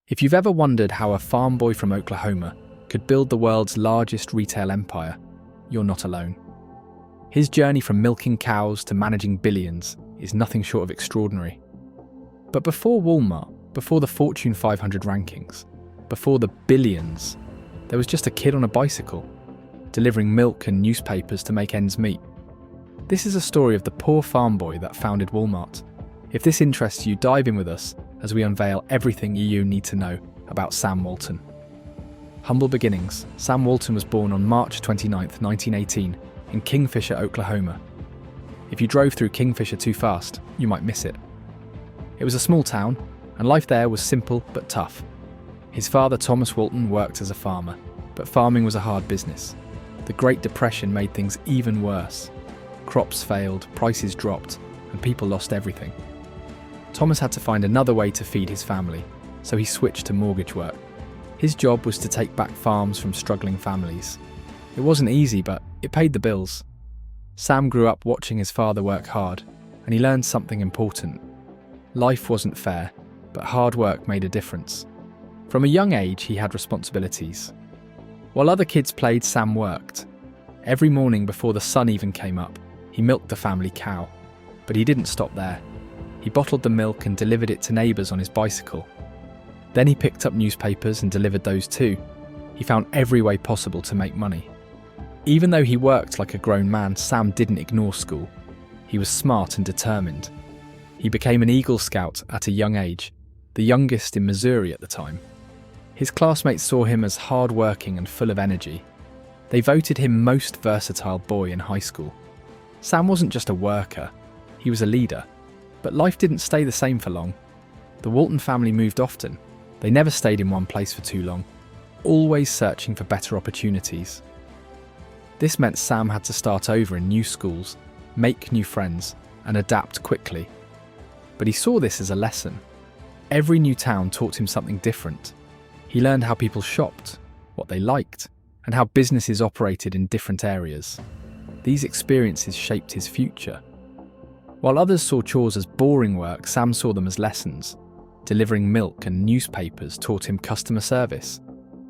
If you've ever wondered how a farm boy from Oklahoma could build the world's largest retail empire, you're not alone. His journey from milking cows to managing billions is nothing short of extraordinary. But before Walmart, before the Fortune 500 rankings, before the billions, there was just a kid on a bicycle, delivering milk and newspapers to make ends meet. This is a story of the poor farm boy that founded Walmart. If this interests you, dive in with us as we unveil everything you need to know about Sam Walton. Humble beginnings. Sam Walton was born on March 29, 1918, in Kingfisher, Oklahoma. If you drove through Kingfisher too fast, you might miss it. It was a small town, and life there was simple but tough. His father, Thomas Walton, worked as a farmer, but farming was a hard business. The Great Depression made things even worse. Crops failed, prices dropped, and people lost everything. Thomas had to find another way to feed his family, so he switched to mortgage work. His job was to take back farms from struggling families. It wasn't easy, but it paid the bills. Sam grew up watching his father work hard, and he learned something important. Life wasn't fair, but hard work made a difference. From a young age, he had responsibilities. While other kids played, Sam worked. Every morning before the sun even came up, he milked the family cow. But he didn't stop there. He bottled the milk and delivered it to neighbours on his bicycle. Then he picked up newspapers and delivered those too. He found every way possible to make money. Even though he worked like a grown man, Sam didn't ignore school. He was smart and determined. He became an Eagle Scout at a young age, the youngest in Missouri at the time. His classmates saw him as hard-working and full of energy. They voted him most versatile boy in high school. Sam wasn't just a worker, he was a leader. But life didn't stay the same for long. The Walton family moved often. They never stayed in one place for too long, always searching for better opportunities. This meant Sam had to start over in new schools, make new friends, and adapt quickly. But he saw this as a lesson. Every new town taught him something different. He learned how people shopped, what they liked, and how businesses operated in different areas. These experiences shaped his future. While others saw chores as boring work, Sam saw them as lessons. Delivering milk and newspapers taught him customer service.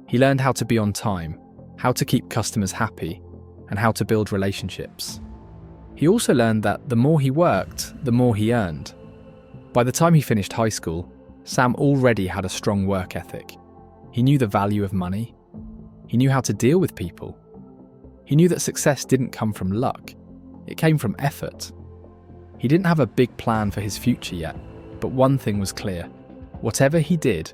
He learned how to be on time, how to keep customers happy, and how to build relationships. He also learned that the more he worked, the more he earned. By the time he finished high school, Sam already had a strong work ethic. He knew the value of money. He knew how to deal with people. He knew that success didn't come from luck. It came from effort. He didn't have a big plan for his future yet, but one thing was clear. Whatever he did,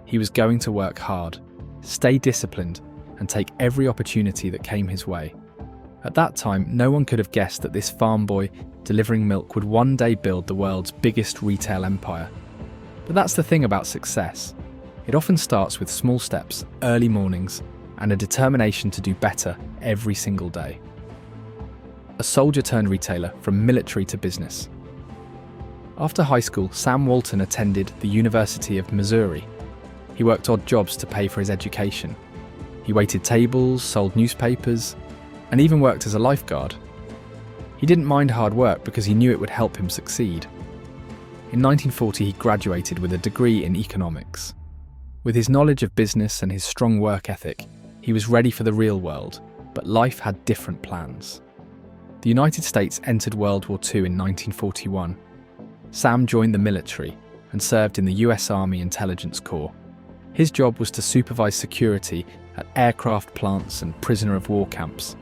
he was going to work hard, stay disciplined, and take every opportunity that came his way. At that time, no one could have guessed that this farm boy delivering milk would one day build the world's biggest retail empire. But that's the thing about success. It often starts with small steps, early mornings, and a determination to do better every single day. A soldier turned retailer from military to business. After high school, Sam Walton attended the University of Missouri. He worked odd jobs to pay for his education. He waited tables, sold newspapers, and even worked as a lifeguard. He didn't mind hard work because he knew it would help him succeed. In 1940, he graduated with a degree in economics. With his knowledge of business and his strong work ethic, he was ready for the real world, but life had different plans. The United States entered World War II in 1941. Sam joined the military and served in the US Army Intelligence Corps. His job was to supervise security at aircraft plants and prisoner of war camps.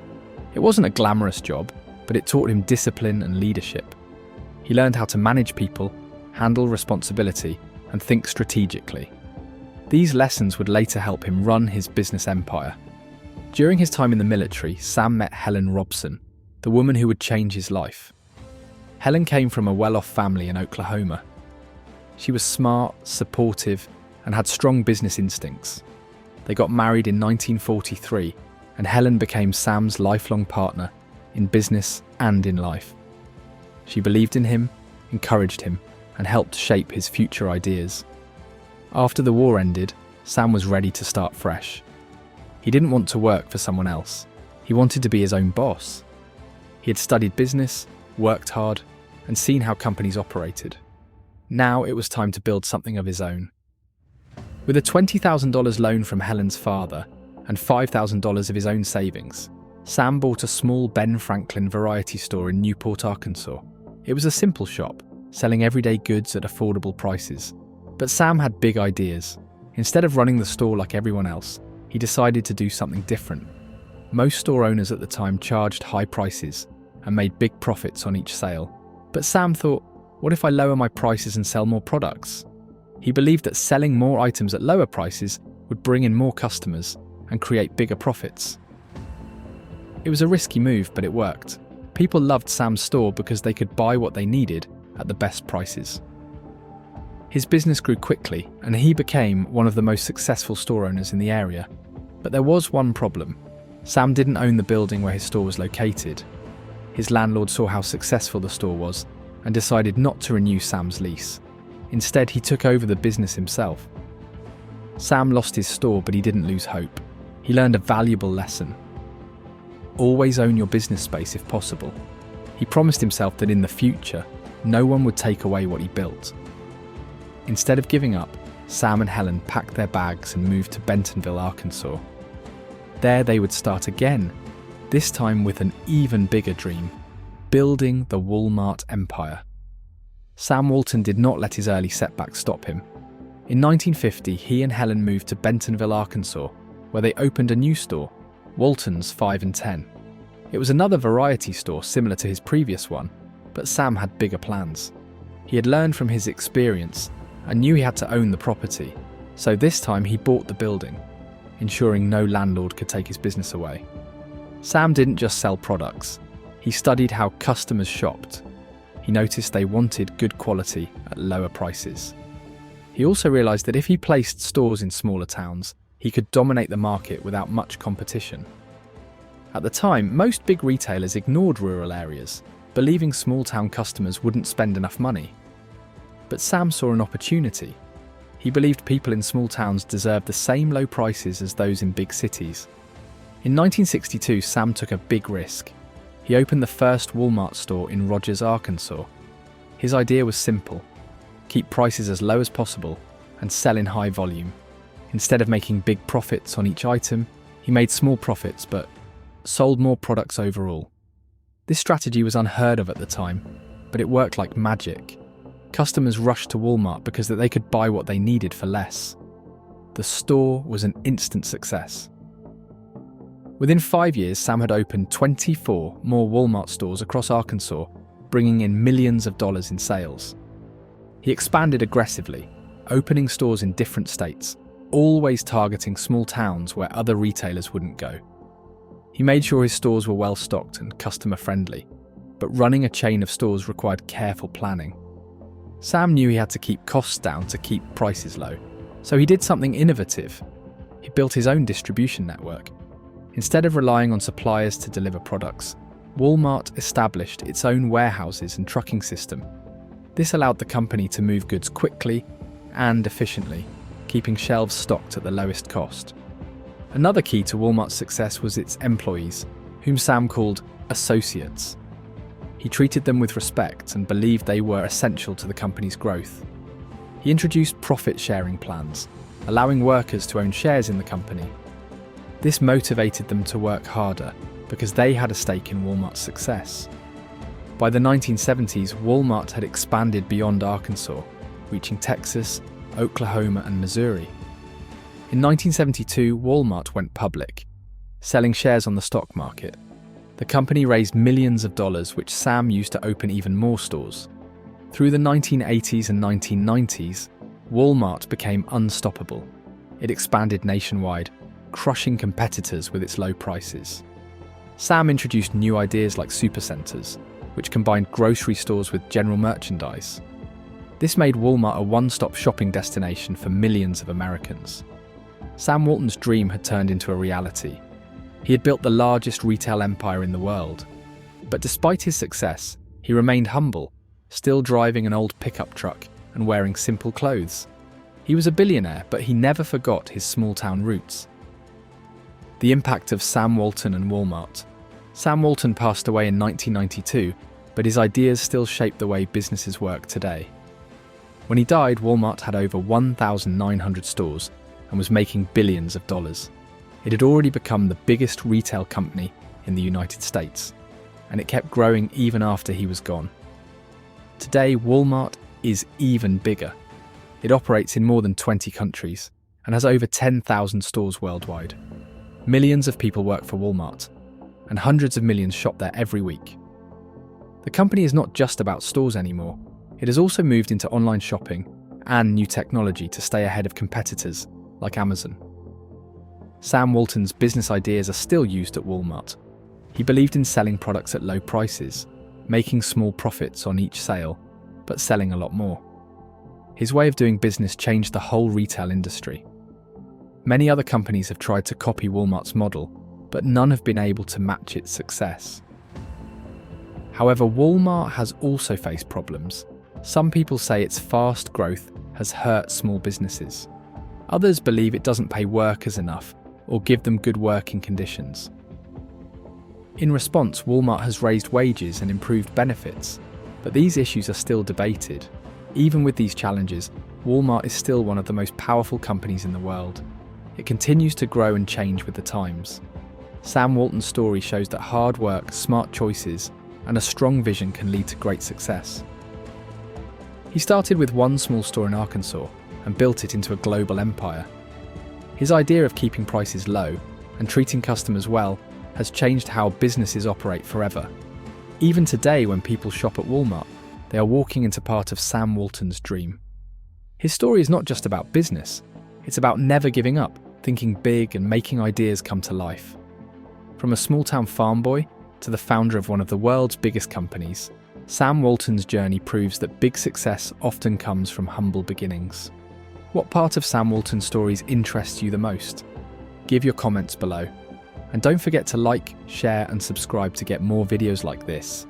It wasn't a glamorous job, but it taught him discipline and leadership. He learned how to manage people, handle responsibility, and think strategically. These lessons would later help him run his business empire. During his time in the military, Sam met Helen Robson, the woman who would change his life. Helen came from a well-off family in Oklahoma. She was smart, supportive, and had strong business instincts. They got married in 1943, and Helen became Sam's lifelong partner in business and in life. She believed in him, encouraged him, and helped shape his future ideas. After the war ended, Sam was ready to start fresh. He didn't want to work for someone else. He wanted to be his own boss. He had studied business, worked hard, and seen how companies operated. Now it was time to build something of his own. With a $20,000 loan from Helen's father and $5,000 of his own savings, Sam bought a small Ben Franklin variety store in Newport, Arkansas. It was a simple shop, selling everyday goods at affordable prices. But Sam had big ideas. Instead of running the store like everyone else, he decided to do something different. Most store owners at the time charged high prices and made big profits on each sale. But Sam thought, what if I lower my prices and sell more products? He believed that selling more items at lower prices would bring in more customers and create bigger profits. It was a risky move, but it worked. People loved Sam's store because they could buy what they needed at the best prices. His business grew quickly, and he became one of the most successful store owners in the area. But there was one problem. Sam didn't own the building where his store was located. His landlord saw how successful the store was and decided not to renew Sam's lease. Instead, he took over the business himself. Sam lost his store, but he didn't lose hope. He learned a valuable lesson. Always own your business space if possible. He promised himself that in the future, no one would take away what he built. Instead of giving up, Sam and Helen packed their bags and moved to Bentonville, Arkansas. There they would start again, this time with an even bigger dream: building the Walmart empire. Sam Walton did not let his early setbacks stop him. In 1950, he and Helen moved to Bentonville, Arkansas, where they opened a new store, Walton's 5 and 10. It was another variety store similar to his previous one, but Sam had bigger plans. He had learned from his experience and knew he had to own the property, so this time he bought the building, ensuring no landlord could take his business away. Sam didn't just sell products. He studied how customers shopped. He noticed they wanted good quality at lower prices. He also realized that if he placed stores in smaller towns, he could dominate the market without much competition. At the time, most big retailers ignored rural areas, believing small-town customers wouldn't spend enough money. But Sam saw an opportunity. He believed people in small towns deserved the same low prices as those in big cities. In 1962, Sam took a big risk. He opened the first Walmart store in Rogers, Arkansas. His idea was simple: keep prices as low as possible and sell in high volume. Instead of making big profits on each item, he made small profits but sold more products overall. This strategy was unheard of at the time, but it worked like magic. Customers rushed to Walmart because they could buy what they needed for less. The store was an instant success. Within 5 years, Sam had opened 24 more Walmart stores across Arkansas, bringing in millions of dollars in sales. He expanded aggressively, opening stores in different states, always targeting small towns where other retailers wouldn't go. He made sure his stores were well stocked and customer friendly, but running a chain of stores required careful planning. Sam knew he had to keep costs down to keep prices low, so he did something innovative. He built his own distribution network. Instead of relying on suppliers to deliver products, Walmart established its own warehouses and trucking system. This allowed the company to move goods quickly and efficiently, keeping shelves stocked at the lowest cost. Another key to Walmart's success was its employees, whom Sam called associates. He treated them with respect and believed they were essential to the company's growth. He introduced profit-sharing plans, allowing workers to own shares in the company. This motivated them to work harder because they had a stake in Walmart's success. By the 1970s, Walmart had expanded beyond Arkansas, reaching Texas, Oklahoma, and Missouri. In 1972, Walmart went public, selling shares on the stock market. The company raised millions of dollars, which Sam used to open even more stores. Through the 1980s and 1990s, Walmart became unstoppable. It expanded nationwide, crushing competitors with its low prices. Sam introduced new ideas like supercenters, which combined grocery stores with general merchandise. This made Walmart a one-stop shopping destination for millions of Americans. Sam Walton's dream had turned into a reality. He had built the largest retail empire in the world. But despite his success, he remained humble, still driving an old pickup truck and wearing simple clothes. He was a billionaire, but he never forgot his small-town roots. The impact of Sam Walton and Walmart. Sam Walton passed away in 1992, but his ideas still shape the way businesses work today. When he died, Walmart had over 1,900 stores and was making billions of dollars. It had already become the biggest retail company in the United States, and it kept growing even after he was gone. Today, Walmart is even bigger. It operates in more than 20 countries and has over 10,000 stores worldwide. Millions of people work for Walmart, and hundreds of millions shop there every week. The company is not just about stores anymore. It has also moved into online shopping and new technology to stay ahead of competitors like Amazon. Sam Walton's business ideas are still used at Walmart. He believed in selling products at low prices, making small profits on each sale, but selling a lot more. His way of doing business changed the whole retail industry. Many other companies have tried to copy Walmart's model, but none have been able to match its success. However, Walmart has also faced problems. Some people say its fast growth has hurt small businesses. Others believe it doesn't pay workers enough or give them good working conditions. In response, Walmart has raised wages and improved benefits, but these issues are still debated. Even with these challenges, Walmart is still one of the most powerful companies in the world. It continues to grow and change with the times. Sam Walton's story shows that hard work, smart choices, and a strong vision can lead to great success. He started with one small store in Arkansas and built it into a global empire. His idea of keeping prices low and treating customers well has changed how businesses operate forever. Even today, when people shop at Walmart, they are walking into part of Sam Walton's dream. His story is not just about business, it's about never giving up, thinking big and making ideas come to life. From a small-town farm boy to the founder of one of the world's biggest companies, Sam Walton's journey proves that big success often comes from humble beginnings. What part of Sam Walton's stories interests you the most? Give your comments below. And don't forget to like, share and subscribe to get more videos like this.